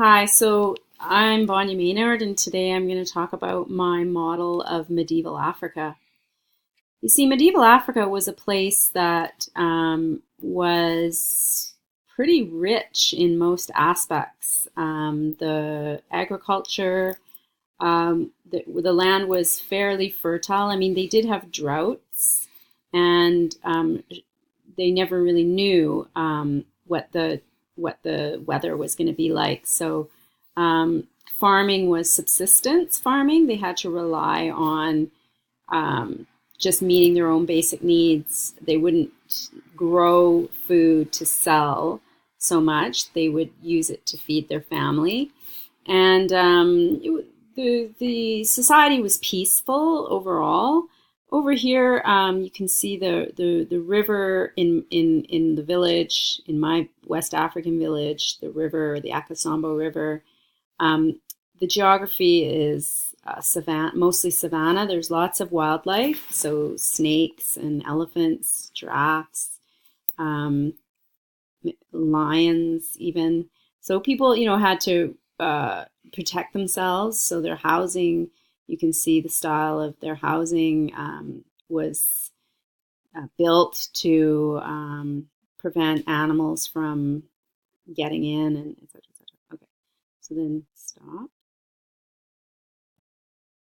Hi, so I'm Vanya Maynard, and today I'm going to talk about my model of medieval Africa. You see, medieval Africa was a place that was pretty rich in most aspects. The agriculture, the land was fairly fertile. I mean, they did have droughts, and they never really knew what the weather was going to be like. So farming was subsistence farming. They had to rely on just meeting their own basic needs. They wouldn't grow food to sell so much. They would use it to feed their family, and the society was peaceful overall. Over here, you can see the river in the village, in my West African village, the river, the Akosombo River. Um, the geography is savanna, mostly savanna. There's lots of wildlife, so snakes and elephants, giraffes, um, lions, even. So people, had to protect themselves. So their housing, you can see the style of their housing was built to prevent animals from getting in and et cetera, et cetera. Okay, so then stop.